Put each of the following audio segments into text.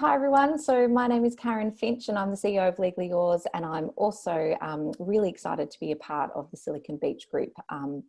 Hi everyone. So my name is Karen Finch and I'm the CEO of Legally Yours, and I'm also really excited to be a part of the Silicon Beach Group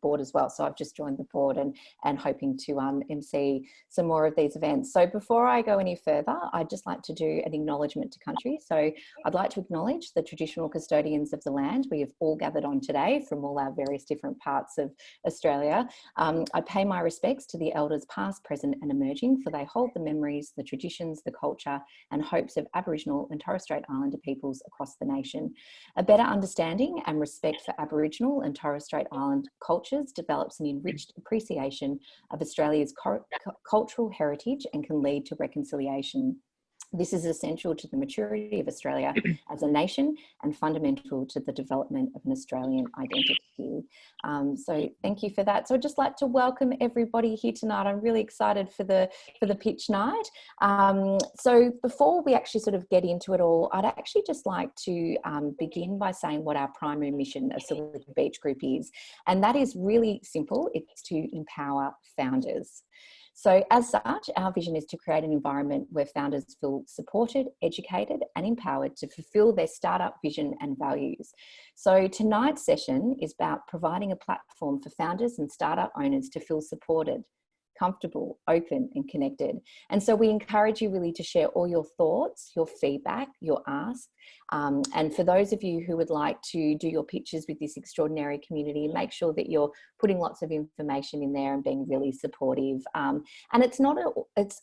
board as well. So I've just joined the board and hoping to MC some more of these events. So before I go any further, I'd just like to do an acknowledgement to country. So I'd like to acknowledge the traditional custodians of the land we have all gathered on today from all our various different parts of Australia. I pay my respects to the elders past, present and emerging, for they hold the memories, the traditions, the culture and hopes of Aboriginal and Torres Strait Islander peoples across the nation. A better understanding and respect for Aboriginal and Torres Strait Island cultures develops an enriched appreciation of Australia's cultural heritage and can lead to reconciliation. This is essential to the maturity of Australia as a nation and fundamental to the development of an Australian identity. So thank you for that. So I'd just like to welcome everybody here tonight. I'm really excited for the pitch night. So before we actually sort of get into it all, I'd actually just like to begin by saying what our primary mission of Silicon Beach Group is. And that is really simple. It's to empower founders. So as such, our vision is to create an environment where founders feel supported, educated and empowered to fulfill their startup vision and values. So tonight's session is about providing a platform for founders and startup owners to feel supported, comfortable, open and connected. And so we encourage you really to share all your thoughts, your feedback, your ask. And for those of you who would like to do your pitches with this extraordinary community, make sure that you're putting lots of information in there and being really supportive. And it's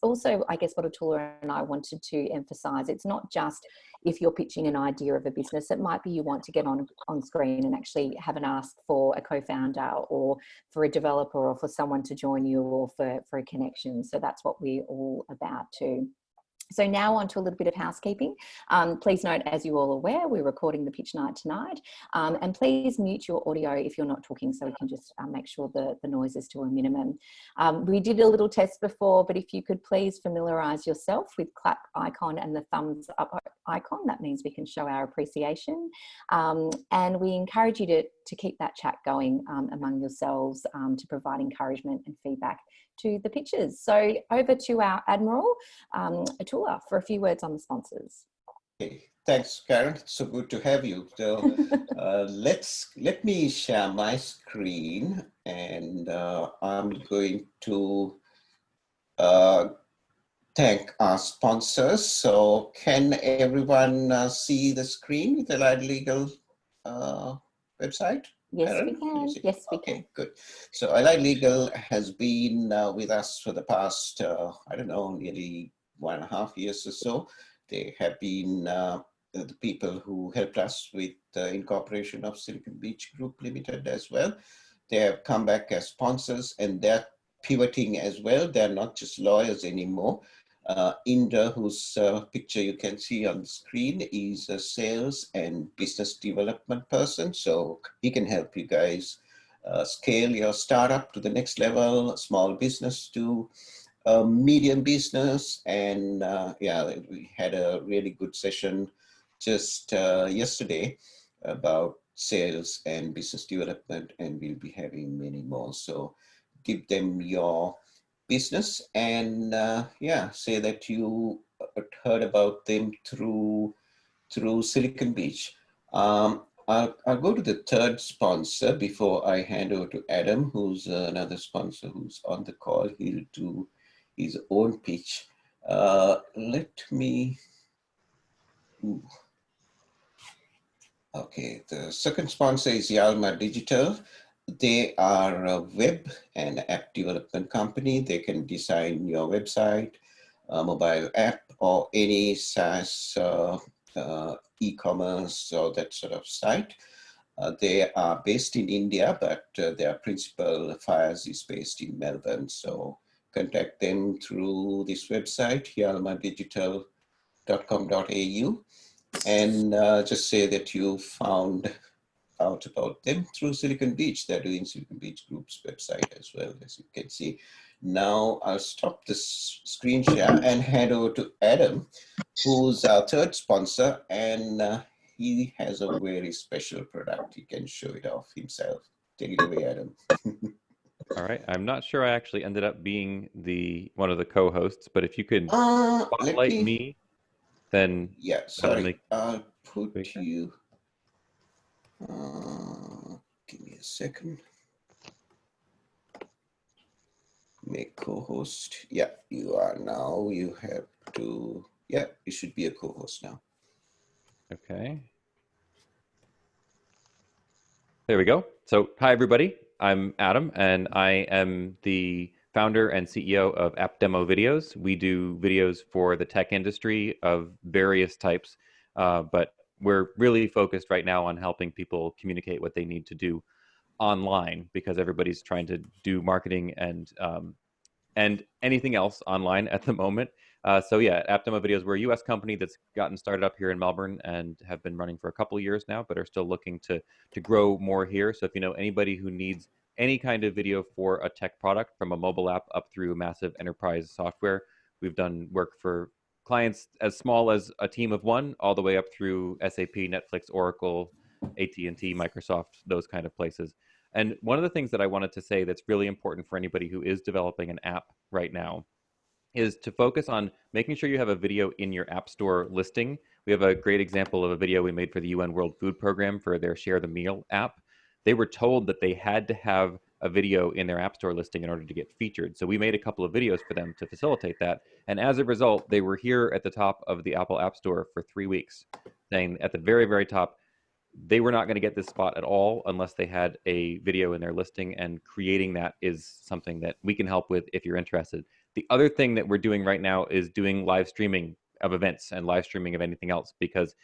also, I guess, what Atula and I wanted to emphasize. It's not just if you're pitching an idea of a business, it might be you want to get on screen and actually have an ask for a co-founder or for a developer or for someone to join you or for a connection. So that's what we're all about too. So now on to a little bit of housekeeping. Please note, as you all aware, we're recording the pitch night tonight. And please mute your audio if you're not talking so we can just make sure the noise is to a minimum. We did a little test before, but if you could please familiarise yourself with clap icon and the thumbs up icon, that means we can show our appreciation. And we encourage you to keep that chat going among yourselves to provide encouragement and feedback to the pitches. So over to our Admiral, Atula, for a few words on the sponsors. Okay, thanks, Karen. It's so good to have you. So let me share my screen, and I'm going to thank our sponsors. So can everyone see the screen with the Allied Legal website? Yes, Karen? we can. Yes, we can. Okay, good. So Allied Legal has been with us for the past, I don't know, nearly 1.5 years or so. They have been the people who helped us with the incorporation of Silicon Beach Group Limited as well. They have come back as sponsors and they're pivoting as well. They're not just lawyers anymore. Indra, whose picture you can see on the screen, is a sales and business development person. So he can help you guys scale your startup to the next level, small business to medium business. And yeah, we had a really good session just yesterday about sales and business development, and we'll be having many more. So give them your business and yeah, say that you heard about them through Silicon Beach. I'll go to the third sponsor before I hand over to Adam, who's another sponsor who's on the call. He'll do his own pitch. Let me. Okay, the second sponsor is Yalmaa Digital. They are a web and app development company. They can design your website, mobile app, or any SaaS e-commerce or that sort of site. They are based in India, but their principal FIRES is based in Melbourne. So contact them through this website, yalmaadigital.com.au, and just say that you found out about them through Silicon Beach. They're doing Silicon Beach Group's website as well, as you can see. Now I'll stop this screen share and hand over to Adam, who's our third sponsor, and he has a very special product. He can show it off himself. Take it away, Adam. All right. I'm not sure I actually ended up being one of the co-hosts, but if you could spotlight me then Yeah, that'll sorry. make. I'll put you. Give me a second. Make co-host. Yeah, you are now. You have to. Yeah, you should be a co-host now. Okay. There we go. So, hi everybody. I'm Adam, and I am the founder and CEO of AppDemoVideos. We do videos for the tech industry of various types, but we're really focused right now on helping people communicate what they need to do online because everybody's trying to do marketing and anything else online at the moment. So yeah, AppDemoVideos, we're a US company that's gotten started up here in Melbourne and have been running for a couple of years now, but are still looking to grow more here. So if you know anybody who needs any kind of video for a tech product, from a mobile app up through massive enterprise software, we've done work for clients as small as a team of one, all the way up through SAP, Netflix, Oracle, AT&T, Microsoft, those kind of places. And one of the things that I wanted to say that's really important for anybody who is developing an app right now is to focus on making sure you have a video in your App Store listing. We have a great example of a video we made for the UN World Food Program for their Share the Meal app. They were told that they had to have a video in their App Store listing in order to get featured. So we made a couple of videos for them to facilitate that. And as a result, they were here at the top of the Apple App Store for 3 weeks, saying at the very, very top, they were not going to get this spot at all unless they had a video in their listing, and creating that is something that we can help with if you're interested. The other thing that we're doing right now is doing live streaming of events and live streaming of anything else, because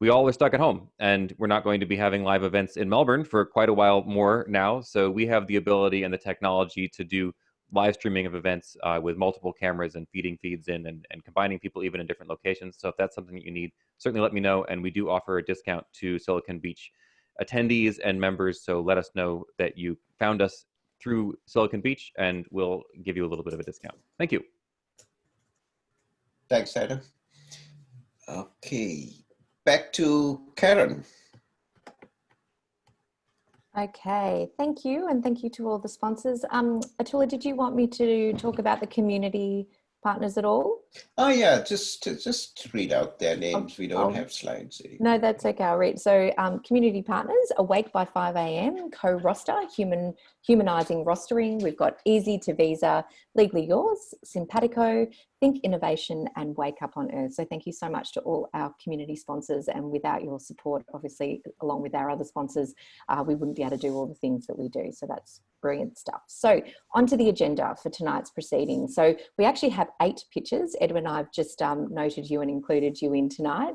we all are stuck at home and we're not going to be having live events in Melbourne for quite a while more now. So we have the ability and the technology to do live streaming of events with multiple cameras and feeding feeds in and combining people even in different locations. So if that's something that you need, certainly let me know. And we do offer a discount to Silicon Beach attendees and members. So let us know that you found us through Silicon Beach and we'll give you a little bit of a discount. Thank you. Thanks, Adam. Okay, back to Karen. Okay, thank you. And thank you to all the sponsors. Atula, did you want me to talk about the community partners at all? Oh yeah, just read out their names. We don't have slides anymore. No, that's okay. I'll read. So community partners, Awake by 5 a.m, Co-Roster, Humanizing Rostering. We've got Easy to Visa, Legally Yours, Simpatico, Think Innovation, and Wake Up on Earth. So thank you so much to all our community sponsors. And without your support, obviously, along with our other sponsors, we wouldn't be able to do all the things that we do. So that's brilliant stuff. So onto the agenda for tonight's proceedings. So we actually have 8 pitches. Edwin and I have just noted you and included you in tonight.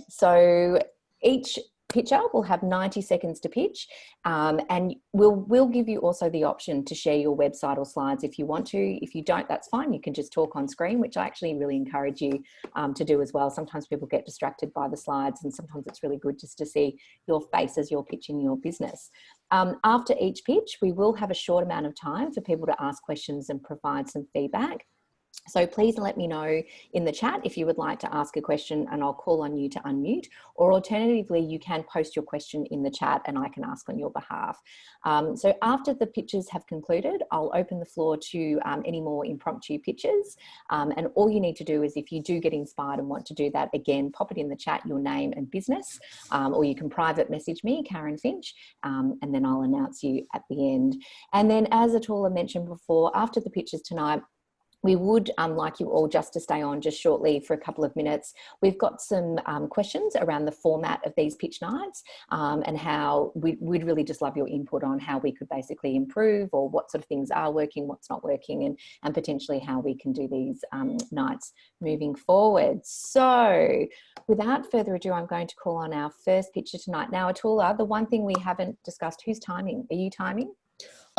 So each pitcher will have 90 seconds to pitch, and we'll give you also the option to share your website or slides if you want to. If you don't, that's fine. You can just talk on screen, which I actually really encourage you to do as well. Sometimes people get distracted by the slides, and sometimes it's really good just to see your face as you're pitching your business. After each pitch, we will have a short amount of time for people to ask questions and provide some feedback. So please let me know in the chat if you would like to ask a question, and I'll call on you to unmute, or alternatively, you can post your question in the chat and I can ask on your behalf. So after the pitches have concluded, I'll open the floor to any more impromptu pitches. And all you need to do is, if you do get inspired and want to do that, again, pop it in the chat, your name and business, or you can private message me, Karen Finch, and then I'll announce you at the end. And then, as Atula mentioned before, after the pitches tonight, we would like you all just to stay on just shortly for a couple of minutes. We've got some questions around the format of these pitch nights, and how we'd really just love your input on how we could basically improve, or what sort of things are working, what's not working, and potentially how we can do these nights moving forward. So without further ado, I'm going to call on our first pitcher tonight. Now, Atula, the one thing we haven't discussed, who's timing? Are you timing?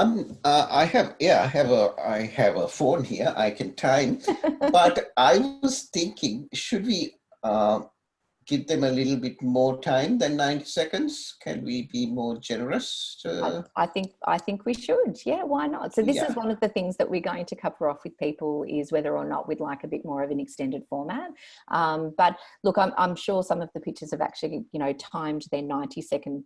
I have a phone here. I can time, but I was thinking, should we give them a little bit more time than 90 seconds? Can we be more generous? I think we should. Yeah, why not? So this is one of the things that we're going to cover off with people, is whether or not we'd like a bit more of an extended format. But look, I'm sure some of the pitches have actually, timed their 90-second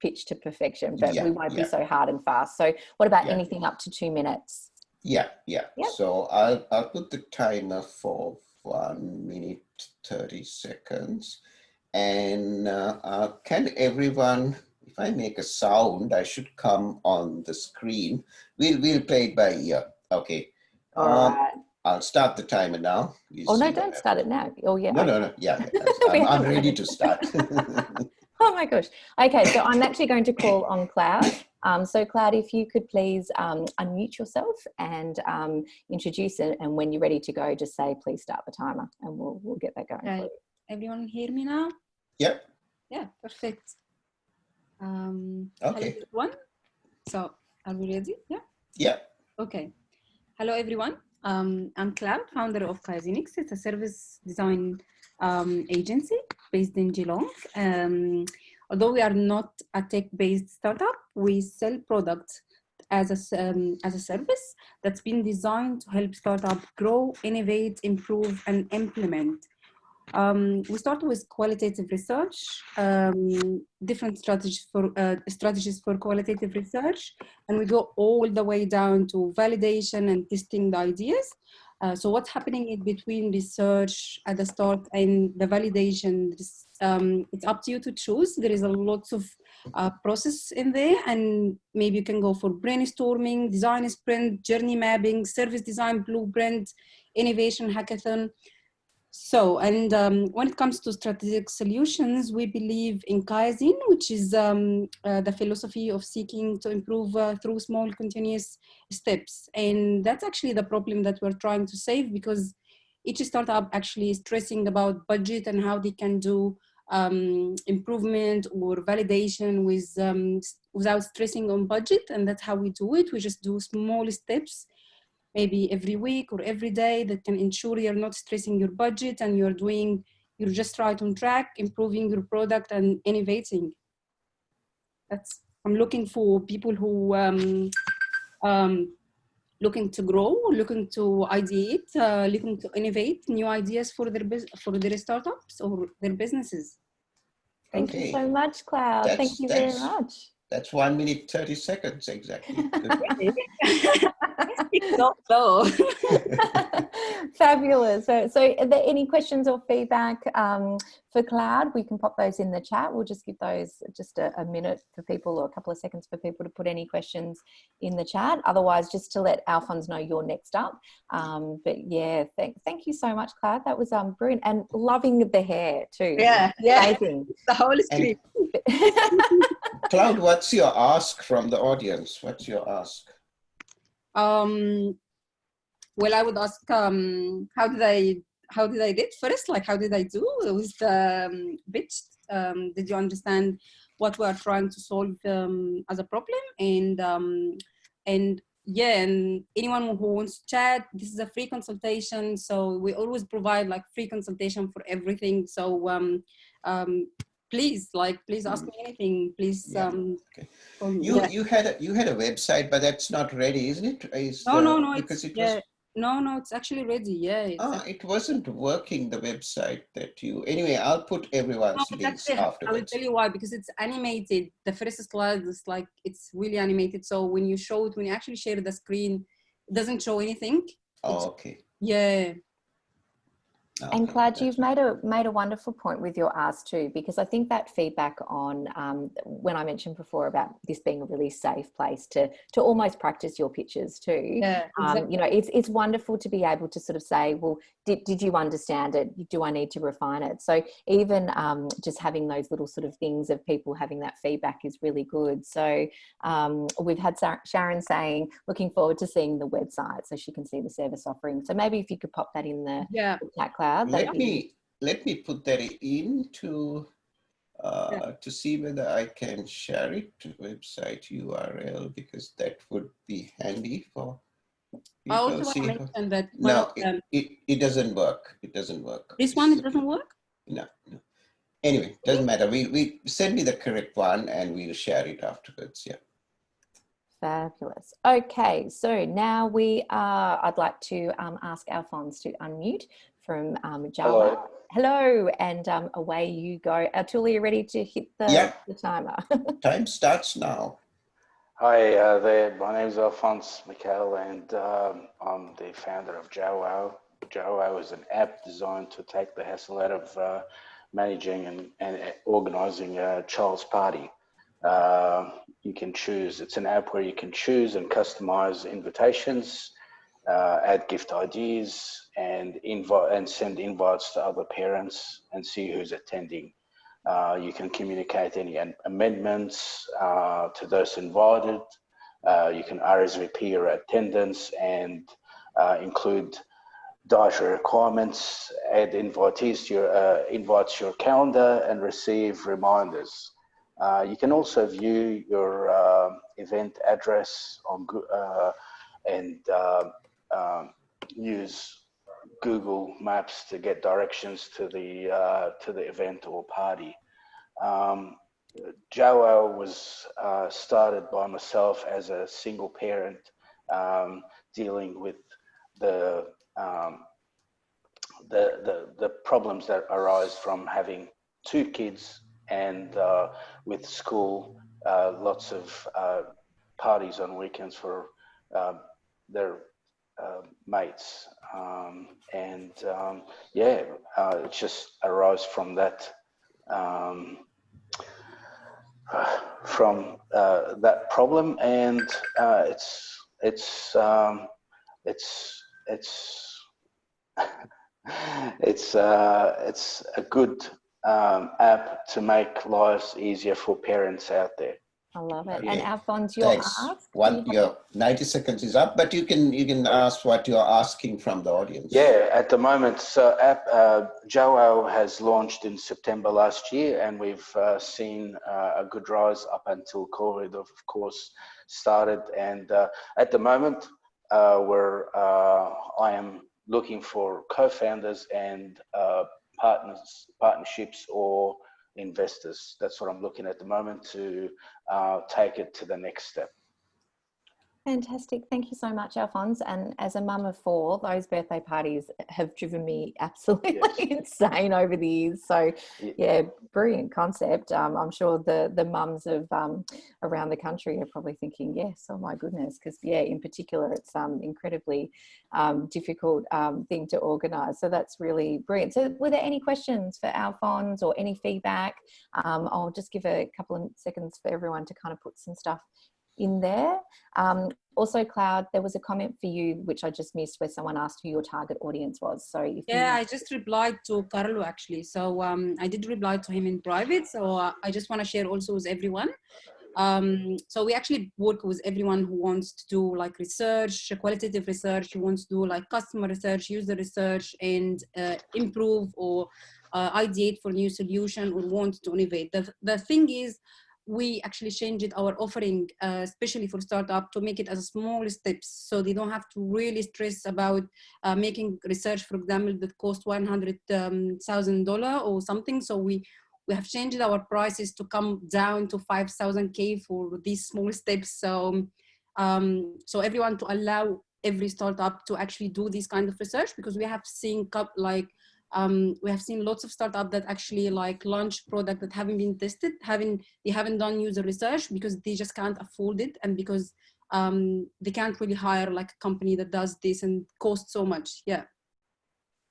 pitch to perfection, but we won't be so hard and fast. So what about anything up to 2 minutes? Yeah. So I'll put the timer for 1 minute 30 seconds. And can everyone, if I make a sound, I should come on the screen. We'll play it by ear. Okay. All right. I'll start the timer now. Oh, no, don't start it now. Oh, yeah. No, okay. no. Yeah, I'm ready to start. Oh my gosh. Okay, so I'm actually going to call on Cloud. So Cloud, if you could please unmute yourself and introduce it, and when you're ready to go, just say, please start the timer, and we'll get that going. Right. Everyone hear me now? Yep. Yeah, perfect. Okay. Hello everyone. So are we ready? Yeah. Yeah. Okay. Hello everyone. I'm Cloud, founder of Kaizenix. It's a service design agency based in Geelong. Although we are not a tech-based startup, we sell products as a service that's been designed to help startups grow, innovate, improve, and implement. We start with qualitative research, different strategies for qualitative research, and we go all the way down to validation and testing the ideas. So what's happening in between research at the start and the validation, it's up to you to choose. There is a lot of process in there, and maybe you can go for brainstorming, design sprint, journey mapping, service design blueprint, innovation hackathon. So, and when it comes to strategic solutions, we believe in Kaizen, which is the philosophy of seeking to improve through small continuous steps. And that's actually the problem that we're trying to save, because each startup actually is stressing about budget and how they can do improvement or validation with without stressing on budget. And that's how we do it. We just do small steps, maybe every week or every day, that can ensure you're not stressing your budget and you're just right on track, improving your product and innovating. I'm looking for people who looking to grow, looking to ideate, looking to innovate new ideas for their startups or their businesses. Thank you so much, Cloud. Thank you very much. That's 1 minute, 30 seconds exactly. So. Fabulous. So are there any questions or feedback for Cloud? We can pop those in the chat. We'll just give those just a minute for people, or a couple of seconds for people to put any questions in the chat. Otherwise, just to let Alphonse know you're next up. But yeah, thank you so much, Cloud. That was brilliant, and loving the hair too. Yeah, amazing. The whole screen. Cloud, what's your ask from the audience? What's your ask? Well, I would ask, how did I did first? Like, how did I do with the pitch? Did you understand what we are trying to solve as a problem? And yeah, and anyone who wants to chat, this is a free consultation. So we always provide like free consultation for everything. So please ask me anything. Please. Yeah. Okay. You had a website, but that's not ready, isn't it? No. Because No, it's actually ready. Yeah. It wasn't working, the website that you. Anyway, I'll put everyone's links afterwards. I will tell you why, because it's animated. The first slide is like, it's really animated. So when you actually share the screen, it doesn't show anything. Okay. Yeah. And Cloud, you've made a wonderful point with your ask too, because I think that feedback on when I mentioned before about this being a really safe place to almost practice your pitches too. Yeah, exactly. You know, it's wonderful to be able to sort of say, well, did you understand it? Do I need to refine it? So even just having those little sort of things of people having that feedback is really good. So we've had Sharon saying, looking forward to seeing the website so she can see the service offering. So maybe if you could pop that in the chat, Cloud. Let me put that in to see whether I can share it to website URL, because that would be handy for people. I also want to mention that it doesn't work. It doesn't work. This one, it doesn't work? No. Anyway, doesn't matter. We send me the correct one and we'll share it afterwards. Yeah. Fabulous. Okay, so now I'd like to ask Alphonse to unmute from Yalmaa. Hello, and away you go. Atuli, you ready to hit the timer? Time starts now. Hi there, my name is Alphonse Michael, and I'm the founder of Yalmaa. Joao is an app designed to take the hassle out of managing and organizing a child's party. You can choose, it's an app where you can choose and customize invitations, add gift ideas, and send invites to other parents and see who's attending. You can communicate any amendments to those invited. You can RSVP your attendance and include dietary requirements, add invitees to your invites to your calendar, and receive reminders. You can also view your event address on and use Google Maps to get directions to the event or party. Joao was started by myself as a single parent, dealing with the problems that arise from having two kids and with school, lots of parties on weekends for their mates, it just arose from that problem, and it's a good app to make lives easier for parents out there. I love it. Okay. And Alphonse, your ask? Your 90 seconds is up, but you can ask what you're asking from the audience. Yeah, at the moment, so Joao has launched in September last year, and we've seen a good rise up until COVID, of course, started. And at the moment, I am looking for co-founders and partnerships or investors. That's what I'm looking at the moment to take it to the next step. Fantastic. Thank you so much, Alphonse. And as a mum of four, those birthday parties have driven me absolutely insane over the years. So yeah, brilliant concept. I'm sure the mums of around the country are probably thinking, yes, oh my goodness, because yeah, in particular, it's incredibly difficult thing to organise. So that's really brilliant. So were there any questions for Alphonse or any feedback? I'll just give a couple of seconds for everyone to kind of put some stuff in there. Also, Cloud, there was a comment for you which I just missed where someone asked who your target audience was. So if I just replied to Carlo actually. So I did reply to him in private. So I just want to share also with everyone. So we actually work with everyone who wants to do like research, qualitative research, who wants to do like customer research, user research, and improve or ideate for new solution or want to innovate. The thing is, we actually changed our offering, especially for startup, to make it as small steps, so they don't have to really stress about making research, for example, that cost $100,000 or something. So we have changed our prices to come down to 5,000 K for these small steps. So so everyone, to allow every startup to actually do this kind of research, because we have seen we have seen lots of startups that actually like launch product that haven't been tested, they haven't done user research because they just can't afford it, and because they can't really hire like a company that does this and costs so much. Yeah.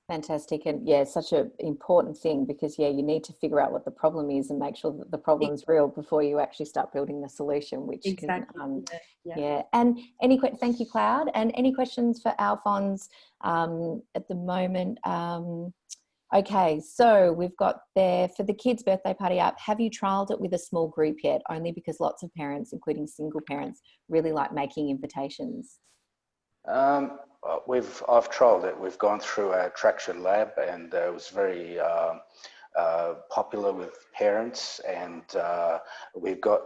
Fantastic. And yeah, such an important thing, because yeah, you need to figure out what the problem is and make sure that the problem is real before you actually start building the solution, which exactly. can, and thank you, Cloud. And any questions for Alphonse at the moment? Okay, so we've got there for the kids' birthday party app. Have you trialed it with a small group yet? Only because lots of parents, including single parents, really like making invitations. I've trialed it. We've gone through a traction lab, and it was very popular with parents. And we've got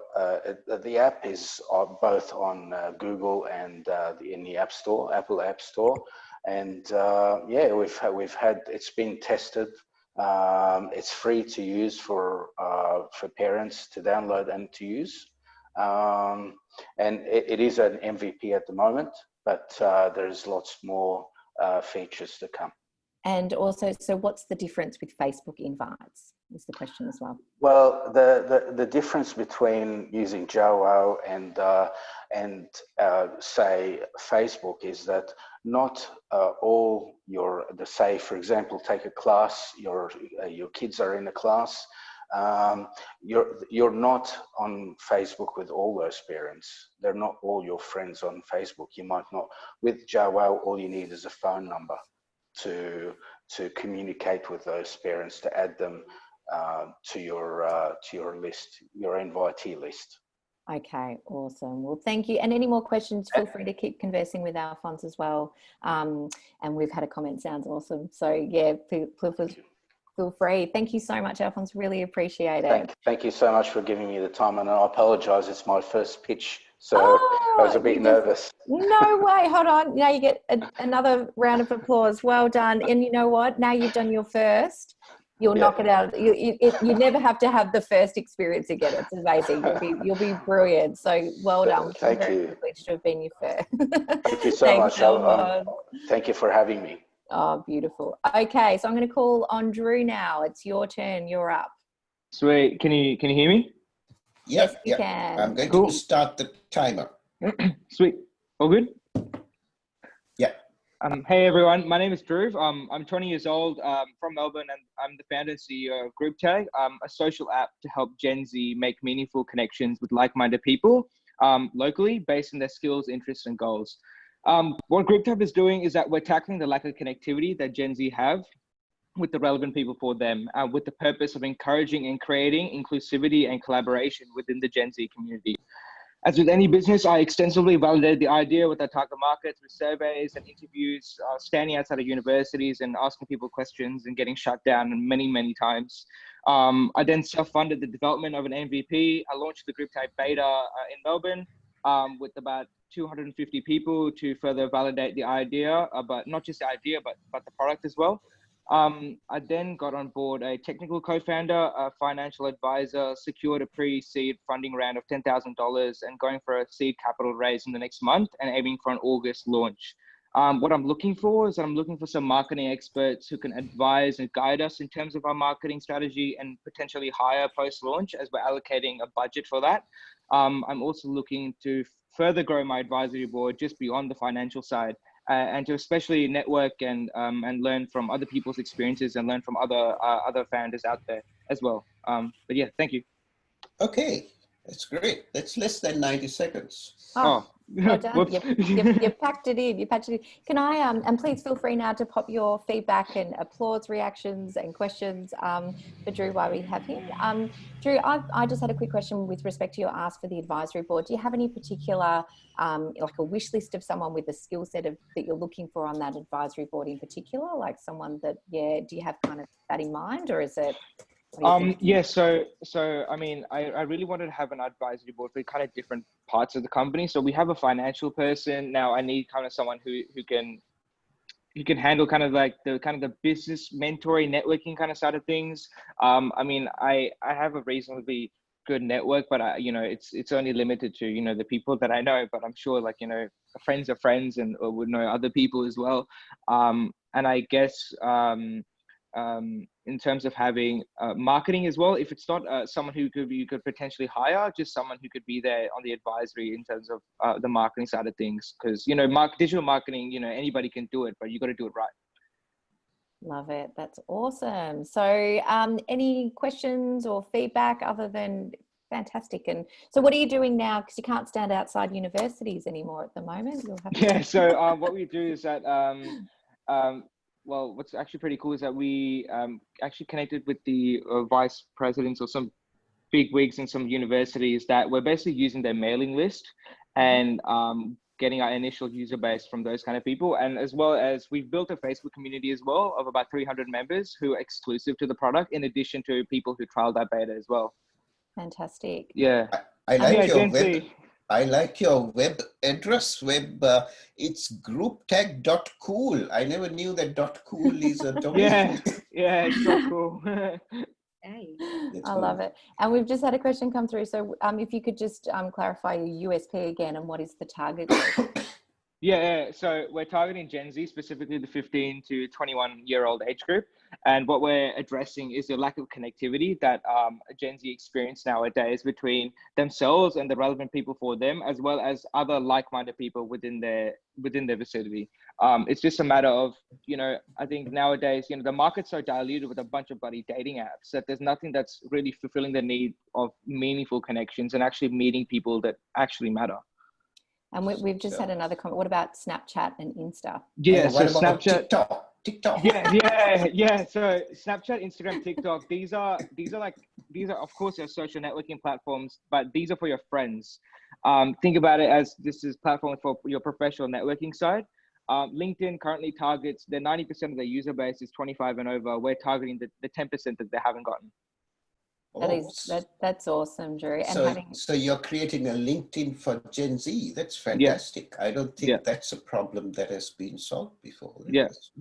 the app is both on Google and in the App Store, Apple App Store. And yeah, we've had it's been tested. It's free to use for parents to download and to use. And it is an MVP at the moment, but there's lots more features to come. And also, so what's the difference with Facebook invites is the question as well. Well, the difference between using Jowo and say Facebook is that not all say, for example, take a class, your kids are in a class, you're not on Facebook with all those parents. They're not all your friends on Facebook. You might not. With Jowo, all you need is a phone number to communicate with those parents, to add them to your list, your invitee list. Okay, awesome. Well, thank you. And any more questions, feel free to keep conversing with Alphonse as well. And we've had a comment, sounds awesome. So yeah, feel free. Thank you so much, Alphonse. Really appreciate it. Thank you so much for giving me the time. And I apologize, it's my first pitch, so I was a bit nervous. No way, hold on. Now you get another round of applause. Well done. And you know what? Now you've done your first. You'll knock it out. You never have to have the first experience again. It's amazing. You'll be brilliant. So well done. Thank you. Very privileged to have been your first. Thank you so much. Thank you for having me. Oh, beautiful. Okay, so I'm going to call on Drew now. It's your turn. You're up. Sweet. Can you hear me? Yes, you can. I'm going to start the timer. Sweet. All good? Yeah. Hey everyone, my name is Drew. I'm 20 years old, from Melbourne, and I'm the founder and CEO of GroupTag, a social app to help Gen Z make meaningful connections with like-minded people locally based on their skills, interests, and goals. What GroupTag is doing is that we're tackling the lack of connectivity that Gen Z have with the relevant people for them, with the purpose of encouraging and creating inclusivity and collaboration within the Gen Z community. As with any business, I extensively validated the idea with our target market through surveys and interviews, standing outside of universities and asking people questions and getting shut down many, many times. I then self-funded the development of an MVP. I launched the GroupTag beta in Melbourne with about 250 people to further validate the idea, but not just the idea, but the product as well. I then got on board a technical co-founder, a financial advisor, secured a pre-seed funding round of $10,000 and going for a seed capital raise in the next month and aiming for an August launch. What I'm looking for is I'm looking for some marketing experts who can advise and guide us in terms of our marketing strategy and potentially hire post-launch as we're allocating a budget for that. I'm also looking to further grow my advisory board just beyond the financial side. And to especially network and learn from other people's experiences and learn from other founders out there as well. But yeah, thank you. Okay, that's great. That's less than 90 seconds. Oh. Well done. You packed it in. You packed it in. Can I, and please feel free now to pop your feedback and applause, reactions and questions for Drew while we have him. Drew, I just had a quick question with respect to your ask for the advisory board. Do you have any particular, like a wish list of someone with a skill set that you're looking for on that advisory board in particular? Like someone that, do you have kind of that in mind, or is it? Yeah, so I mean, I really wanted to have an advisory board for kind of different parts of the company. So we have a financial person. Now I need kind of someone who can handle kind of like the business mentoring, networking kind of side of things. I mean, I have a reasonably good network, but it's only limited to, the people that I know, but I'm sure like, friends are friends and would know other people as well. And I guess, in terms of having marketing as well, if it's not someone who you could potentially hire, just someone who could be there on the advisory in terms of the marketing side of things, because digital marketing, anybody can do it, but you got to do it right. Love it. That's awesome. So any questions or feedback other than fantastic? And so what are you doing now, because you can't stand outside universities anymore at the moment? So what we do is that well, what's actually pretty cool is that we actually connected with the vice presidents or some big wigs in some universities that we're basically using their mailing list and getting our initial user base from those kind of people. And as well as we've built a Facebook community as well of about 300 members who are exclusive to the product, in addition to people who trialed our beta as well. Fantastic. Yeah. I like your web. I like your web address. It's grouptag.cool. I never knew that .cool is a domain. Yeah, it's so cool. Hey. I love it. And we've just had a question come through. So if you could just clarify your USP again, and what is the target group? Yeah, so we're targeting Gen Z, specifically the 15 to 21-year-old age group. And what we're addressing is the lack of connectivity that Gen Z experience nowadays between themselves and the relevant people for them, as well as other like-minded people within their vicinity. It's just a matter of, I think nowadays, the market's so diluted with a bunch of bloody dating apps that there's nothing that's really fulfilling the need of meaningful connections and actually meeting people that actually matter. And we've just had another comment. What about Snapchat and Insta? Yeah, so Snapchat, TikTok. Yeah. So Snapchat, Instagram, TikTok. These are of course your social networking platforms, but these are for your friends. Think about it as this is platform for your professional networking side. LinkedIn currently targets the 90% of their user base is 25 and over. We're targeting the 10% that they haven't gotten. That's awesome, Drew. And so you're creating a LinkedIn for Gen Z. That's fantastic. Yeah. I don't think that's a problem that has been solved before. Yes.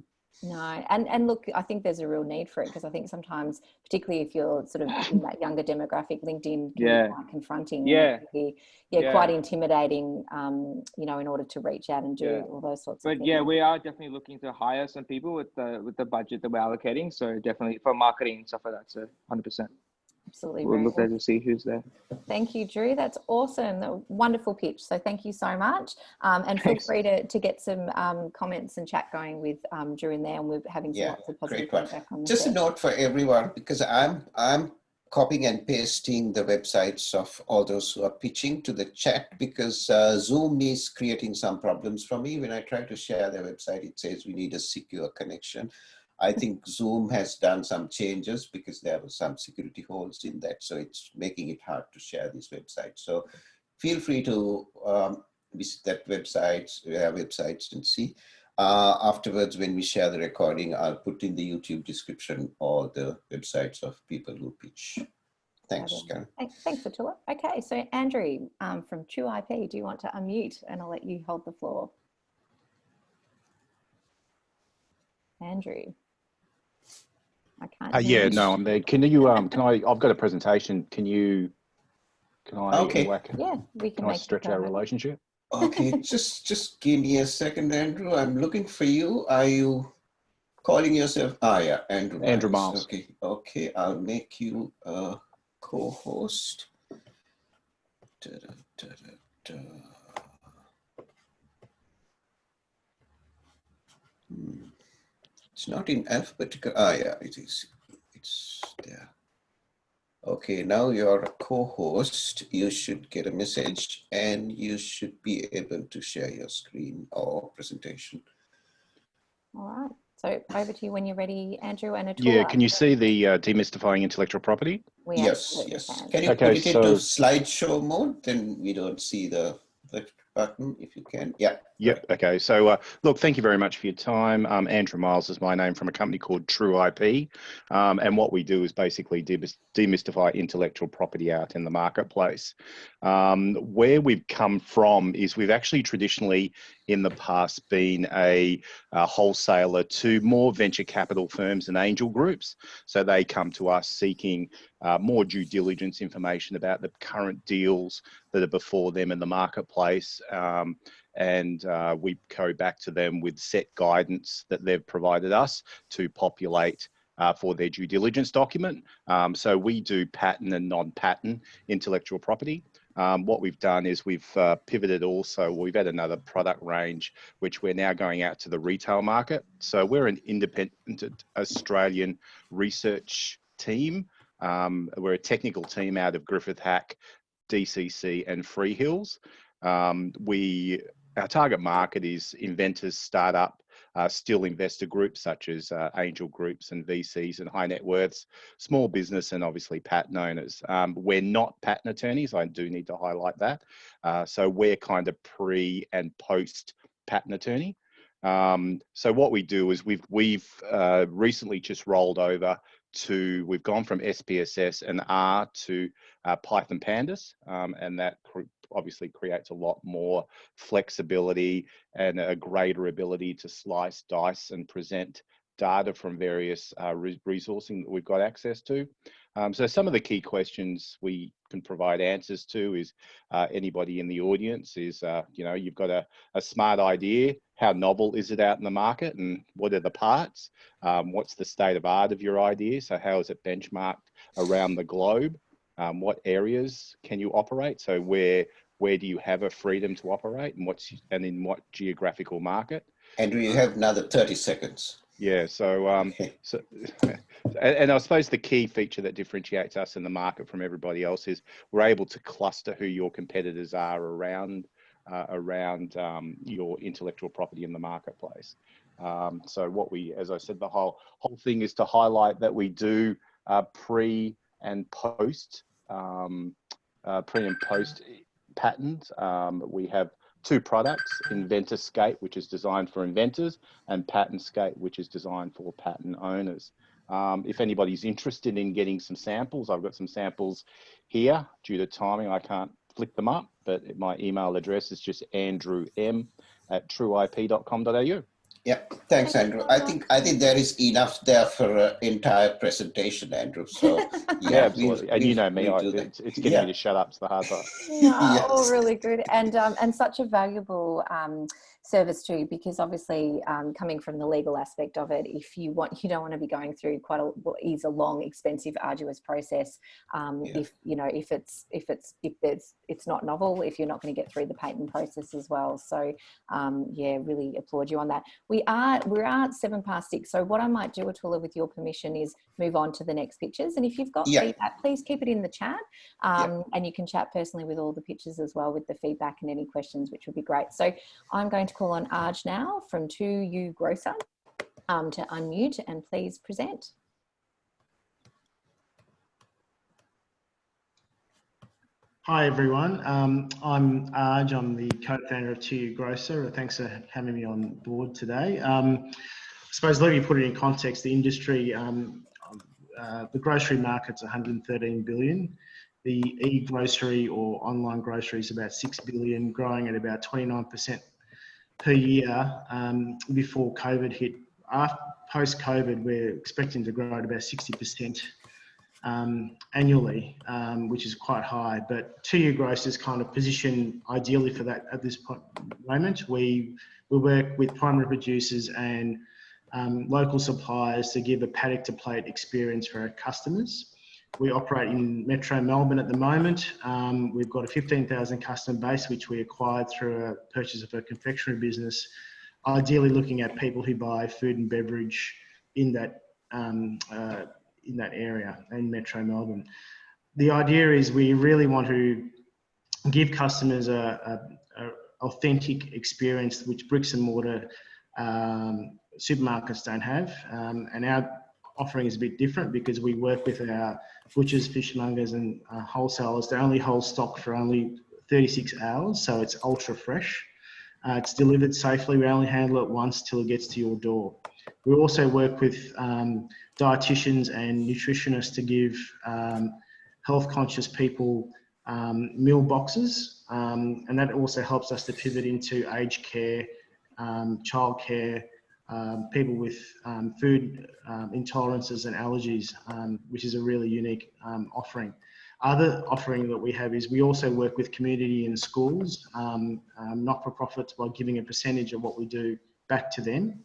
No, and look, I think there's a real need for it, because I think sometimes, particularly if you're sort of in that younger demographic, LinkedIn can be quite confronting. Yeah. And quite intimidating, in order to reach out and do all those sorts of things. But yeah, we are definitely looking to hire some people with the budget that we're allocating. So definitely for marketing and stuff like that. So 100%. Absolutely. We'll look there to see who's there. Thank you, Drew. That's awesome. A wonderful pitch. So thank you so much. And feel free to get some comments and chat going with Drew in there. And we're having lots of positive feedback on this. Just a note for everyone, because I'm copying and pasting the websites of all those who are pitching to the chat, because Zoom is creating some problems for me. When I try to share their website, it says we need a secure connection. I think Zoom has done some changes because there were some security holes in that. So it's making it hard to share these websites. So feel free to visit that websites and see. Afterwards, when we share the recording, I'll put in the YouTube description all the websites of people who pitch. Thanks, Karen. Thanks, Attila. Okay, so Andrew from True IP, do you want to unmute? And I'll let you hold the floor. Andrew. I can't hear you. No, I'm there. Can you I've got a presentation. Can I whack it? Yeah, we can. Can I stretch our relationship? Okay, just give me a second, Andrew. I'm looking for you. Are you calling yourself? Yeah, Andrew. Andrew Miles. Okay, I'll make you a co-host. It's not in alphabetical. Yeah, it is. It's there. Okay, now you're a co-host. You should get a message and you should be able to share your screen or presentation. All right. So over to you when you're ready, Andrew and Attila. Yeah, can you see the demystifying intellectual property? Yes. Can you put it into slideshow mode? Then we don't see the button if you can. Yeah. Yep. Okay. So, look, thank you very much for your time. Andrew Miles is my name, from a company called True IP. And what we do is basically demystify intellectual property out in the marketplace. Where we've come from is we've actually traditionally in the past been a wholesaler to more venture capital firms and angel groups. So they come to us seeking more due diligence information about the current deals that are before them in the marketplace. And we go back to them with set guidance that they've provided us to populate for their due diligence document. So we do patent and non-patent intellectual property. What we've done is we've pivoted also, we've had another product range, which we're now going out to the retail market. So we're an independent Australian research team. We're a technical team out of Griffith Hack, DCC and Freehills. Our target market is inventors, startup, still investor groups such as angel groups and VCs and high net worths, small business, and obviously patent owners. We're not patent attorneys. I do need to highlight that. So we're kind of pre and post patent attorney. So what we do is we've recently just rolled over to, we've gone from SPSS and R to Python Pandas, and that obviously creates a lot more flexibility and a greater ability to slice, dice, and present data from various resourcing that we've got access to. So some of the key questions we can provide answers to is anybody in the audience is, you know, you've got a smart idea. How novel is it out in the market, and what are the parts? What's the state of art of your idea? So how is it benchmarked around the globe? What areas can you operate? So where do you have a freedom to operate, and in what geographical market? Andrew, you have another 30 seconds. Yeah, so and I suppose the key feature that differentiates us in the market from everybody else is we're able to cluster who your competitors are around your intellectual property in the marketplace. So what we, as I said, the whole thing is to highlight that we do pre and post patents. We have two products: Inventorscape, which is designed for inventors, and Patentscape, which is designed for patent owners. If anybody's interested in getting some samples, I've got some samples here. Due to timing, I can't flick them up, but my email address is just andrewm@trueip.com.au. Yeah, thanks, Andrew. I think there is enough there for an entire presentation, Andrew. So yeah, absolutely. And you know me, it's getting me to shut up. It's the hard part. No, all really good, and such a valuable service too, because obviously coming from the legal aspect of it, if you don't want to be going through quite a long, expensive, arduous process. If you know if it's not novel, if you're not going to get through the patent process as well. So yeah, really applaud you on that. We're at 6:07. So what I might do, Atula, with your permission, is move on to the next pictures. And if you've got feedback, please keep it in the chat, and you can chat personally with all the pictures as well with the feedback and any questions, which would be great. So I'm going to call on Arj now from 2U Grocer to unmute and please present. Hi everyone, I'm Arj, I'm the co-founder of 2U Grocer. Thanks for having me on board today. I suppose let me put it in context. The industry, the grocery market's 113 billion. The e-grocery or online grocery is about 6 billion, growing at about 29% per year before COVID hit. Post-COVID, we're expecting to grow at about 60% annually, which is quite high. But 2U Grocer is kind of positioned ideally for that at this moment. We work with primary producers and local suppliers to give a paddock to plate experience for our customers. We operate in Metro Melbourne at the moment. We've got a 15,000 customer base, which we acquired through a purchase of a confectionery business, ideally looking at people who buy food and beverage in that area in Metro Melbourne. The idea is we really want to give customers a authentic experience which bricks and mortar supermarkets don't have, and our offering is a bit different because we work with our butchers, fishmongers and wholesalers. They only hold stock for only 36 hours, so it's ultra fresh. It's delivered safely. We only handle it once till it gets to your door. We also work with dietitians and nutritionists to give health conscious people meal boxes, and that also helps us to pivot into aged care, childcare, people with food intolerances and allergies, which is a really unique offering. Other offering that we have is we also work with community and schools, not-for-profits, by giving a percentage of what we do back to them.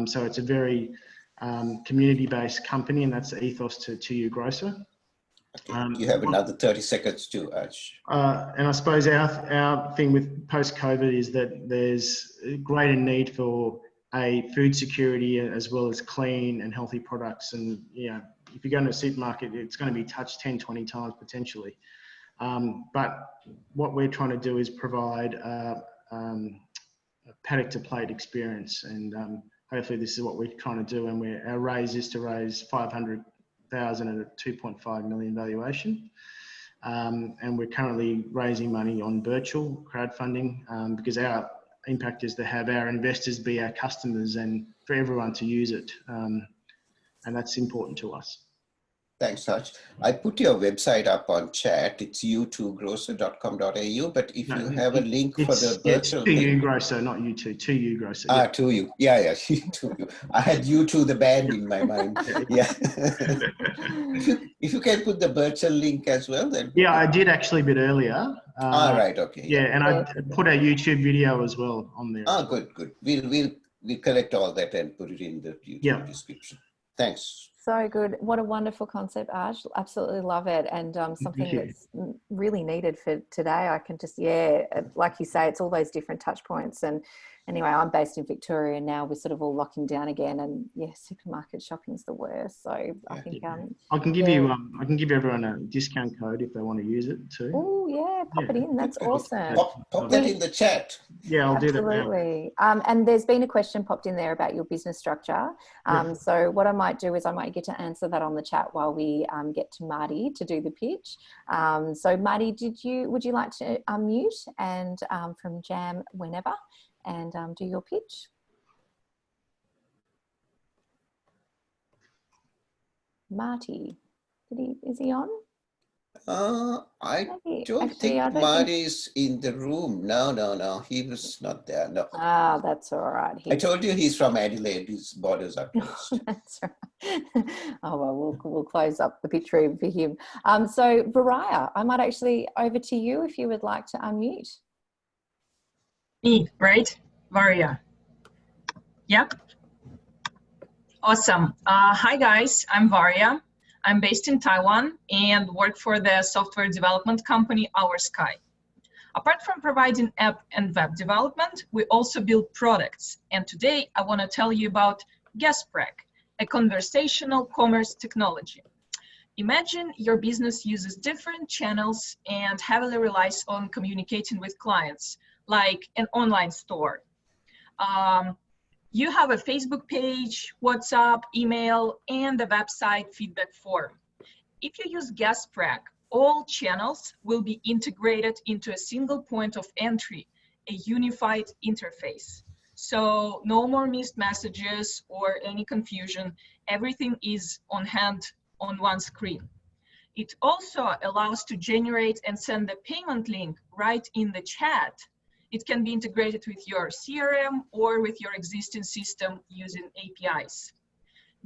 So it's a very community-based company, and that's the ethos to 2U Grocer. You have another 30 seconds too, Arj. And I suppose our thing with post-COVID is that there's a greater need for food security as well as clean and healthy products. And, you know, if you go into a supermarket, it's going to be touched 10, 20 times potentially. But what we're trying to do is provide a paddock to plate experience. And hopefully this is what we're trying to do. And our raise is to raise 500,000 at a 2.5 million valuation. And we're currently raising money on virtual crowdfunding because our impact is to have our investors be our customers and for everyone to use it. And that's important to us. Thanks, Hutch. I put your website up on chat. It's u2grocer.com.au, but if you have a link for the virtual it's thing. Grocer, not U2, 2U Grocer. Ah, 2U. Yeah, U2. I had U2, the band, in my mind. Yeah. if you can put the virtual link as well, then. Yeah, I did actually a bit earlier. Right, okay. Yeah, and I put a YouTube video as well on there. Good. We'll collect all that and put it in the YouTube description. Thanks. So good. What a wonderful concept, Aj. Absolutely love it. And something that's really needed for today. I can just, like you say, it's all those different touch points. And anyway, I'm based in Victoria and now we're sort of all locking down again. And supermarket shopping's the worst. So I think I can give you everyone a discount code if they want to use it too. Oh yeah, pop it in. That's awesome. Pop that in the chat. Yeah, I'll do that now. Absolutely. And there's been a question popped in there about your business structure. So what I might do is I might get to answer that on the chat while we get to Marty to do the pitch. So Marty, would you like to unmute and from Jam whenever and do your pitch? Marty, is he on? I don't think Marty's in the room. No. He was not there. No. Ah, that's all right. I told you he's from Adelaide. His borders are closed. That's right. Oh, well, we'll close up the pitch room for him. So, Varaya, I might actually over to you if you would like to unmute. Me, right? Varia. Yep. Awesome. Hi, guys. I'm Varia. I'm based in Taiwan and work for the software development company Our Sky. Apart from providing app and web development, we also build products. And today I want to tell you about GuestPreg, a conversational commerce technology. Imagine your business uses different channels and heavily relies on communicating with clients, like an online store. You have a Facebook page, WhatsApp, email, and a website feedback form. If you use GuestPreg, all channels will be integrated into a single point of entry, a unified interface. So no more missed messages or any confusion. Everything is on hand on one screen. It also allows to generate and send the payment link right in the chat. It can be integrated with your CRM or with your existing system using APIs.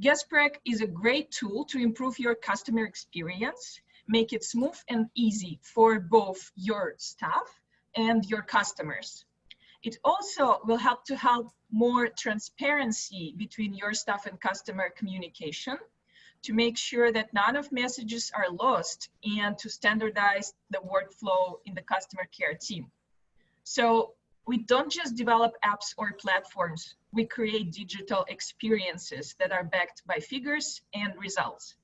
GuestPreg is a great tool to improve your customer experience, make it smooth and easy for both your staff and your customers. It also will help more transparency between your staff and customer communication to make sure that none of messages are lost and to standardize the workflow in the customer care team. So we don't just develop apps or platforms, we create digital experiences that are backed by figures and results.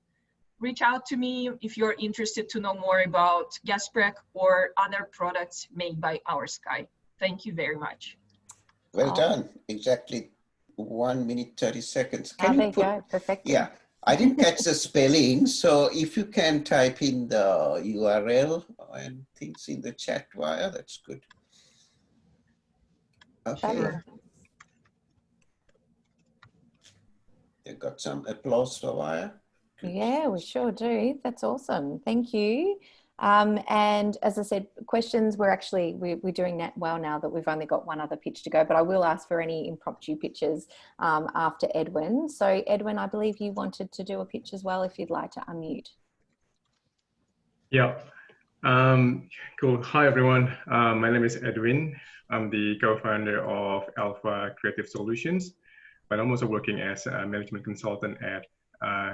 Reach out to me if you're interested to know more about GuestPreg or other products made by Our Sky. Thank you very much. Well done. Exactly 1 minute, 30 seconds. There you go. Perfect. Yeah. I didn't catch the spelling, so if you can type in the URL and things in the chat via, that's good. Okay. They got some applause for Vaya. Yeah, we sure do. That's awesome. Thank you. And as I said, questions, we're doing that well now that we've only got one other pitch to go, but I will ask for any impromptu pitches after Edwin. So Edwin, I believe you wanted to do a pitch as well, if you'd like to unmute. Yeah. Cool. Hi, everyone. My name is Edwin. I'm the co-founder of Alpha Creative Solutions, but I'm also working as a management consultant at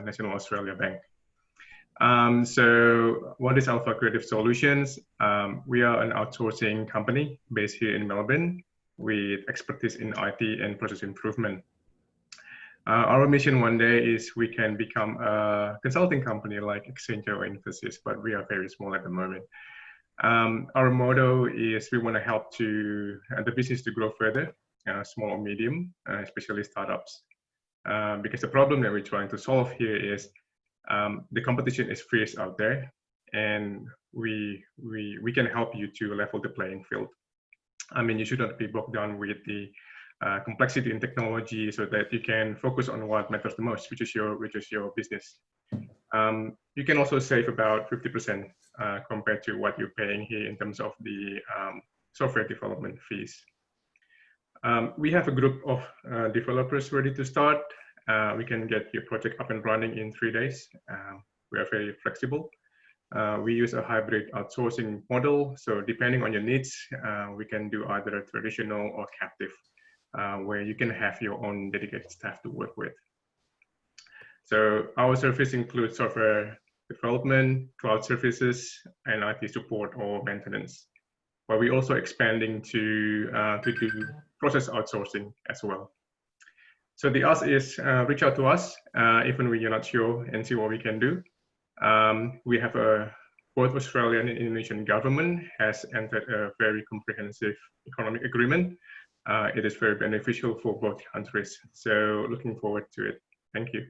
National Australia Bank. So what is Alpha Creative Solutions? We are an outsourcing company based here in Melbourne with expertise in IT and process improvement. Our mission one day is we can become a consulting company like Accenture or Infosys, but we are very small at the moment. Our motto is we want to help the business to grow further, small or medium, especially startups. Because the problem that we're trying to solve here is the competition is fierce out there, and we can help you to level the playing field. I mean, you should not be bogged down with the complexity in technology, so that you can focus on what matters the most, which is your business. You can also save about 50% compared to what you're paying here in terms of the software development fees. We have a group of developers ready to start. We can get your project up and running in 3 days. We are very flexible. We use a hybrid outsourcing model. So depending on your needs, we can do either traditional or captive, where you can have your own dedicated staff to work with. So our service includes software development, cloud services, and IT support or maintenance. But we're also expanding to do process outsourcing as well. So the ask is reach out to us even when you're not sure and see what we can do. We have both Australian and Indonesian government has entered a very comprehensive economic agreement. It is very beneficial for both countries. So looking forward to it. Thank you.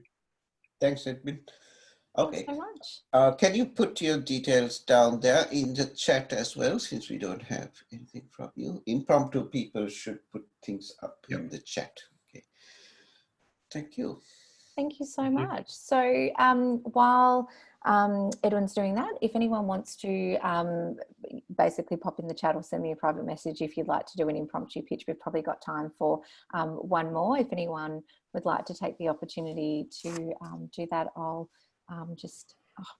Thanks, Edwin. Okay. Thanks so much. Can you put your details down there in the chat as well, since we don't have anything from you? Impromptu people should put things up in the chat. Okay. Thank you. Thank you so much. So while Edwin's doing that, if anyone wants to basically pop in the chat or send me a private message if you'd like to do an impromptu pitch, we've probably got time for one more. If anyone would like to take the opportunity to do that, I'll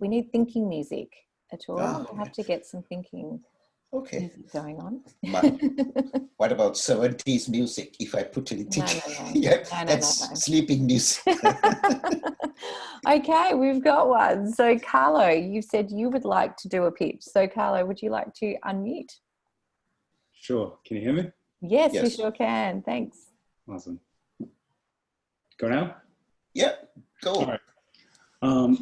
we need thinking music at all. We'll have to get some thinking music going on. What about 70s music? If I put anything, that's sleeping music. Okay, we've got one. So Carlo, you said you would like to do a pitch. So Carlo, would you like to unmute? Sure. Can you hear me? Yes, we sure can. Thanks. Awesome. Go now? Yeah, go. All right.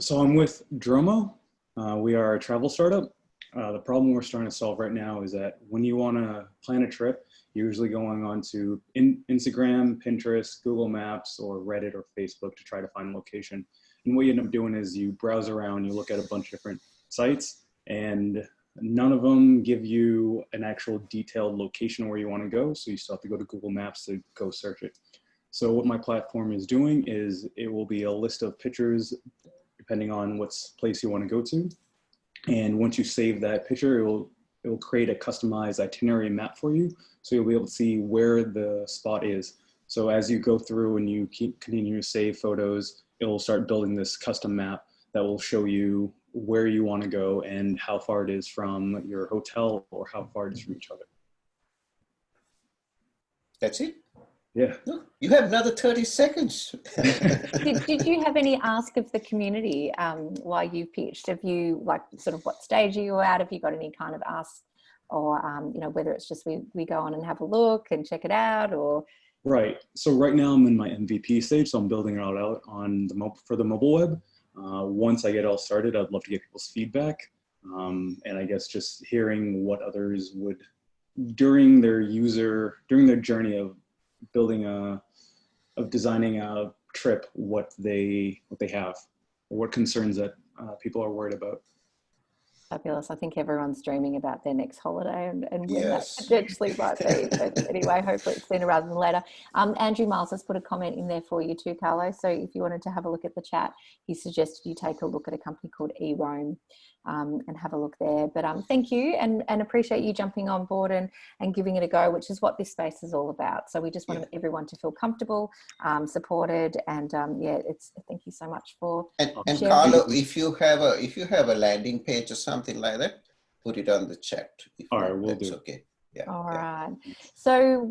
So I'm with Dromo. We are a travel startup. The problem we're starting to solve right now is that when you want to plan a trip, you're usually going on to Instagram, Pinterest, Google Maps, or Reddit or Facebook to try to find a location. And what you end up doing is you browse around, you look at a bunch of different sites, and none of them give you an actual detailed location where you want to go. So you still have to go to Google Maps to go search it. So what my platform is doing is it will be a list of pictures depending on what place you want to go to. And once you save that picture, it will create a customized itinerary map for you. So you'll be able to see where the spot is. So as you go through and you continue to save photos, it will start building this custom map that will show you where you want to go and how far it is from your hotel or how far it is from each other. That's it? Yeah. Look, you have another 30 seconds. Did you have any ask of the community while you pitched? Have you, like, sort of what stage are you at? Have you got any kind of ask, or you know, whether it's just we go on and have a look and check it out, or? Right. So right now I'm in my MVP stage, so I'm building it out on for the mobile web. Once I get it all started, I'd love to get people's feedback, and I guess just hearing what others would during their journey of designing a trip, what they have, or what concerns that people are worried about. Fabulous. I think everyone's dreaming about their next holiday and when that potentially might be. But anyway, hopefully it's sooner rather than later. Andrew Miles has put a comment in there for you too, Carlo. So if you wanted to have a look at the chat, he suggested you take a look at a company called eRoam and have a look there. But thank you and appreciate you jumping on board and giving it a go, which is what this space is all about. So we just want everyone to feel comfortable, supported, and thank you so much for and Carlo, if you have a landing page or something like that, put it on the chat. All right, we'll do. Okay. Yeah. All right. So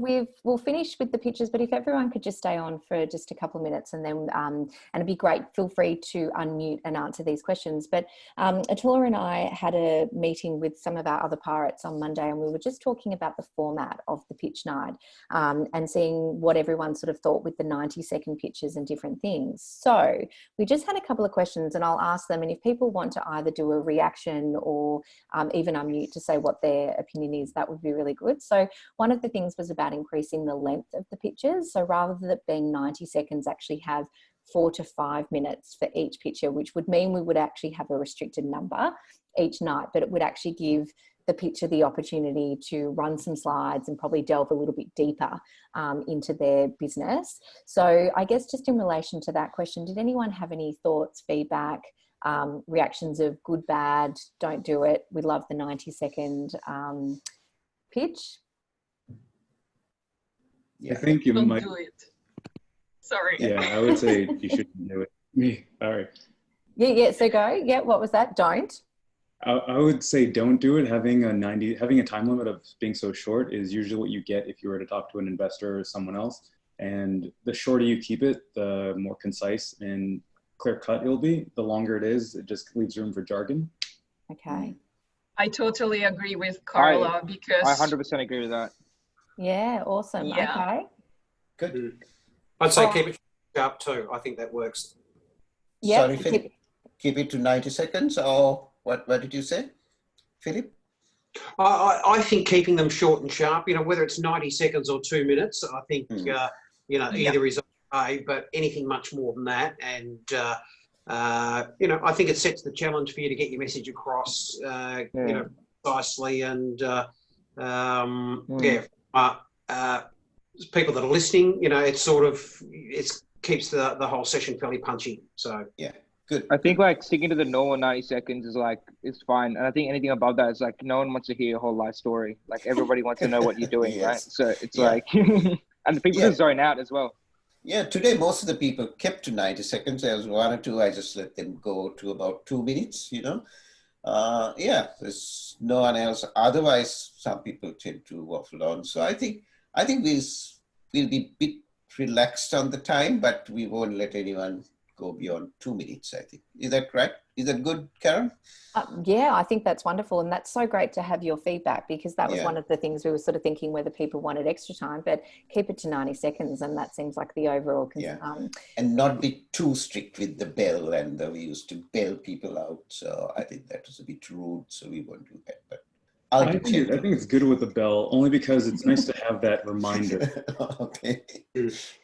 we'll finish with the pictures, but if everyone could just stay on for just a couple of minutes, and then and it'd be great. Feel free to unmute and answer these questions. But Atula and I had a meeting with some of our other pirates on Monday, and we were just talking about the format of the pitch night and seeing what everyone sort of thought with the 90-second pitches and different things. So we just had a couple of questions, and I'll ask them. And if people want to either do a reaction or even unmute to say what their opinion is, that would be really good. So one of the things was about increasing the length of the pitches. So rather than it being 90 seconds, actually have 4 to 5 minutes for each picture, which would mean we would actually have a restricted number each night, but it would actually give the pitcher the opportunity to run some slides and probably delve a little bit deeper into their business. So I guess just in relation to that question, did anyone have any thoughts, feedback, reactions of good, bad, don't do it. We love the 90-second pitch. I think you might do it. Sorry. Yeah, I would say you shouldn't do it. Me, all right. Yeah. So go. Yeah. What was that? Don't. I would say don't do it. Having a time limit of being so short is usually what you get if you were to talk to an investor or someone else. And the shorter you keep it, the more concise and clear cut it'll be. The longer it is, it just leaves room for jargon. Okay. I totally agree with Carla because I 100% agree with that. Yeah. Awesome. Yeah. Okay. Good. I'd say keep it sharp too. I think that works. Yeah. Sorry, Philip. Keep it to 90 seconds, or what did you say, Philip? I think keeping them short and sharp, whether it's 90 seconds or 2 minutes, I think, either is okay, but anything much more than that. And, I think it sets the challenge for you to get your message across, precisely. And, people that are listening, it keeps the whole session fairly punchy. So, yeah. Good. I think sticking to the normal 90 seconds is fine. And I think anything above that is no one wants to hear your whole life story. Everybody wants to know what you're doing, Yes. right? So it's and people just zone out as well. Yeah, today most of the people kept to 90 seconds. There was one or two, I just let them go to about 2 minutes, there's no one else. Otherwise, some people tend to waffle on. So I think we'll be a bit relaxed on the time, but we won't let anyone go beyond 2 minutes, I think. Is that right? Is that good, Karen? Yeah, I think that's wonderful. And that's so great to have your feedback, because that was one of the things we were sort of thinking whether people wanted extra time, but keep it to 90 seconds. And that seems like the overall. And not be too strict with the bell. And we used to bail people out. So I think that was a bit rude. So we won't do that. But I think it's good with the bell, only because it's nice to have that reminder. Okay.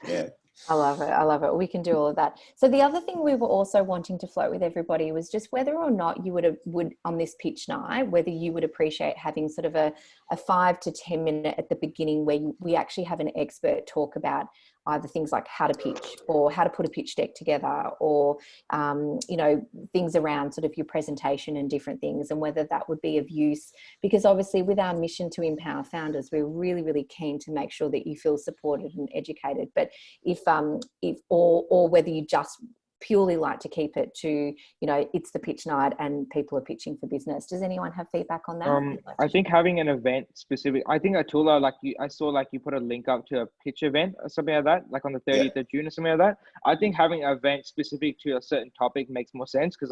Yeah. I love it. I love it. We can do all of that. So the other thing we were also wanting to float with everybody was just whether or not you would on this pitch night, whether you would appreciate having sort of a 5 to 10 minute at the beginning where we actually have an expert talk about either things like how to pitch or how to put a pitch deck together, or, things around sort of your presentation and different things, and whether that would be of use. Because obviously with our mission to empower founders, we're really, really keen to make sure that you feel supported and educated. But if whether you just purely like to keep it to, it's the pitch night and people are pitching for business. Does anyone have feedback on that? I think having an event specific, I think Atula, I saw you put a link up to a pitch event or something like that, on the 30th of June or something like that. I think having an event specific to a certain topic makes more sense, because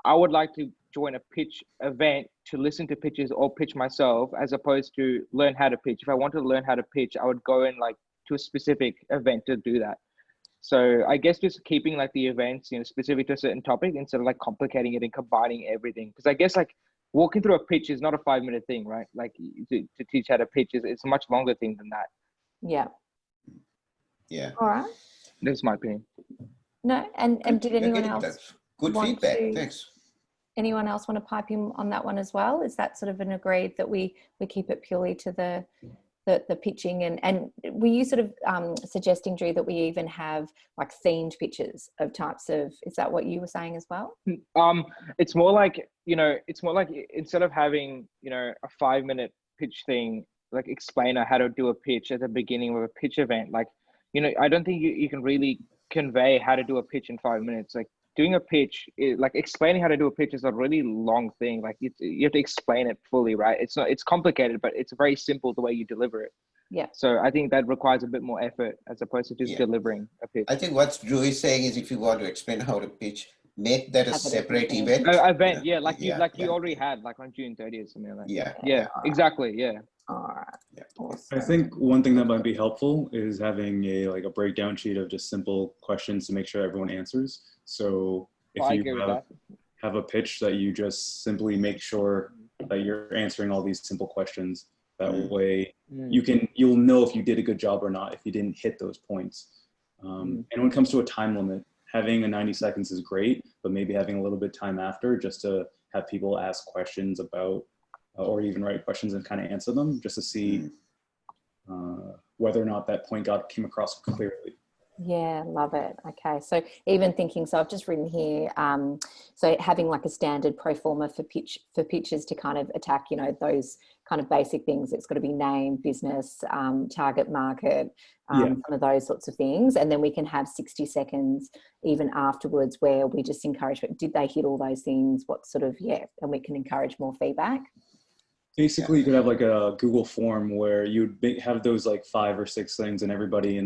I would like to join a pitch event to listen to pitches or pitch myself, as opposed to learn how to pitch. If I wanted to learn how to pitch, I would go in to a specific event to do that. So I guess just keeping the events, specific to a certain topic, instead of complicating it and combining everything. Because I guess walking through a pitch is not a 5-minute thing, right? To teach how to pitch it's a much longer thing than that. Yeah. Yeah. All right. That's my opinion. No, and did anyone else? Good feedback. Thanks. Anyone else want to pipe in on that one as well? Is that sort of an agreed that we keep it purely to the pitching, and were you sort of suggesting, Drew, that we even have themed pitches of types of, is that what you were saying as well? It's more it's more instead of having, a 5-minute pitch thing, explainer how to do a pitch at the beginning of a pitch event. I don't think you can really convey how to do a pitch in 5 minutes. Doing a pitch, explaining how to do a pitch is a really long thing. You have to explain it fully, right? It's complicated, but it's very simple the way you deliver it. Yeah. So I think that requires a bit more effort as opposed to just delivering a pitch. I think what Drew is saying is, if you want to explain how to pitch, make that a separate event. Event, you already had, on June 30th, something like that. Yeah, exactly, yeah. All right. Yeah. Awesome. I think one thing that might be helpful is having a breakdown sheet of just simple questions to make sure everyone answers. So if you have a pitch that you just simply make sure that you're answering all these simple questions, that way you'll know if you did a good job or not, if you didn't hit those points. And when it comes to a time limit, having a 90 seconds is great, but maybe having a little bit of time after, just to have people ask questions about, or even write questions and kind of answer them, just to see whether or not that point came across clearly. Yeah, love it. Okay, so even thinking, so I've just written here, so having like a standard pro forma for pitches to kind of attack, you know, those kind of basic things. It's got to be name, business, target market, some of those sorts of things, and then we can have 60 seconds even afterwards where we just encourage, did they hit all those things? What sort of, and we can encourage more feedback. Basically, you could have like a Google form where you'd have those like 5 or 6 things, and everybody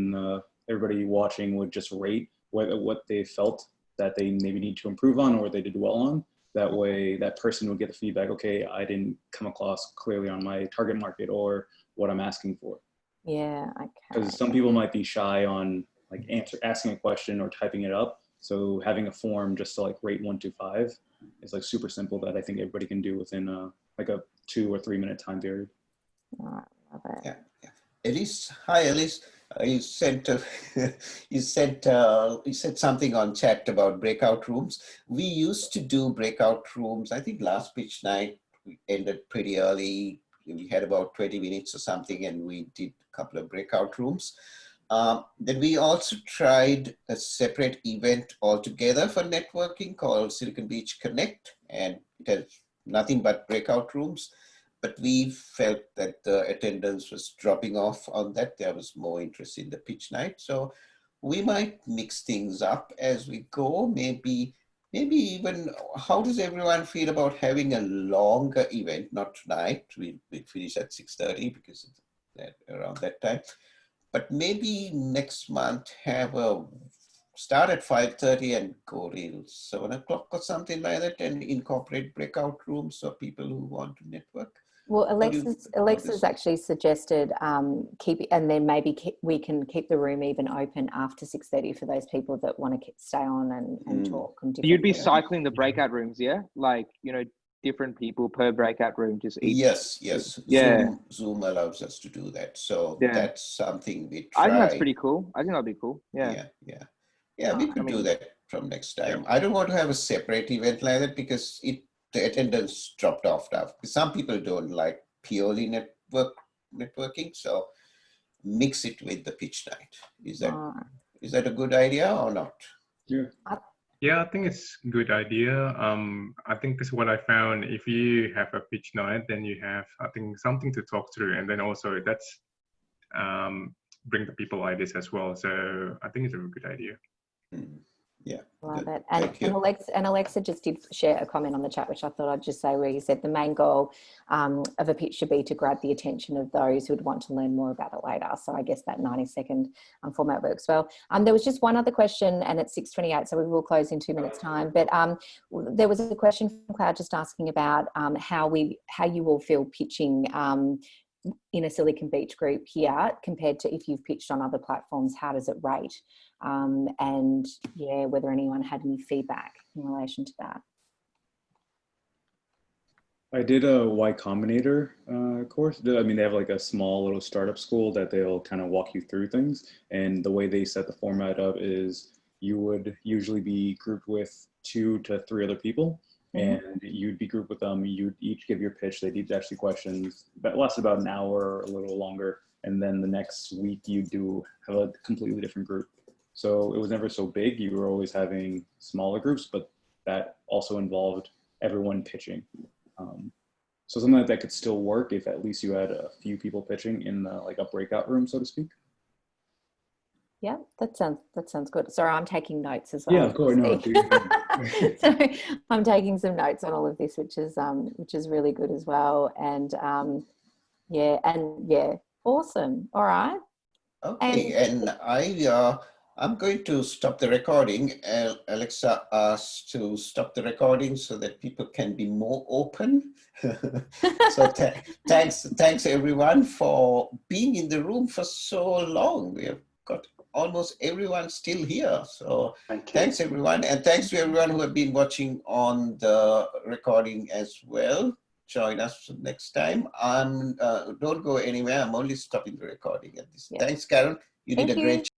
watching would just rate what they felt that they maybe need to improve on or they did well on. That way, that person would get the feedback. Okay, I didn't come across clearly on my target market or what I'm asking for. Yeah, okay. Because some people might be shy on like asking a question or typing it up. So having a form just to like rate 1 to 5 is like super simple that I think everybody can do within like a 2 or 3 minute time period. All right, love it. Yeah. Elise, hi Elise. You said you said something on chat about breakout rooms. We used to do breakout rooms. I think last pitch night we ended pretty early. We had about 20 minutes or something, and we did a couple of breakout rooms. Then we also tried a separate event altogether for networking called Silicon Beach Connect, and it had nothing but breakout rooms. But we felt that the attendance was dropping off on that. There was more interest in the pitch night. So we might mix things up as we go. Maybe even, how does everyone feel about having a longer event? Not tonight, we finish at 6:30 because around that time. But maybe next month have a start at 5:30 and go till 7 o'clock or something like that, and incorporate breakout rooms for people who want to network. Well, Alexa's actually suggested and then maybe we can keep the room even open after 6:30 for those people that want to stay on and talk. You'd be cycling the breakout rooms, yeah? Like, you know, different people per breakout room, just each. Yes. Yeah. Zoom allows us to do that. So that's something we try. I think that's pretty cool. I think that'd be cool. Yeah, we could do that from next time. I don't want to have a separate event like that because the attendance dropped off now. Some people don't like purely networking, so mix it with the pitch night. Is that a good idea or not? Yeah, I think it's a good idea. I think this is what I found. If you have a pitch night, then you have, I think, something to talk through, and then also that's bring the people ideas as well. So I think it's a good idea. Yeah, love it. And Alexa just did share a comment on the chat, which I thought I'd just say, where you said the main goal of a pitch should be to grab the attention of those who would want to learn more about it later. So I guess that 90-second format works well. There was just one other question, and it's 6:28, so we will close in 2 minutes time. But there was a question from Cloud just asking about how you all feel pitching in a Silicon Beach group here compared to if you've pitched on other platforms. How does it rate? And whether anyone had any feedback in relation to that. I did a Y Combinator course. I mean, they have like a small little startup school that they'll kind of walk you through things. And the way they set the format up is you would usually be grouped with 2 to 3 other people. And you'd be grouped with them. You'd each give your pitch. They'd each ask you questions. That lasts about an hour or a little longer. And then the next week you do have a completely different group. So it was never so big. You were always having smaller groups, but that also involved everyone pitching. So something like that could still work if at least you had a few people pitching in like a breakout room, so to speak. Yeah, that sounds good. Sorry, I'm taking notes as well. Yeah, of course. No, so I'm taking some notes on all of this, which is really good as well. And awesome. All right. Okay, and I'm going to stop the recording. Alexa asked to stop the recording so that people can be more open. So thanks everyone for being in the room for so long. We have got almost everyone still here. So thanks everyone. And thanks to everyone who have been watching on the recording as well. Join us next time. Don't go anywhere. I'm only stopping the recording at this. Thanks, Karen. You did a great job.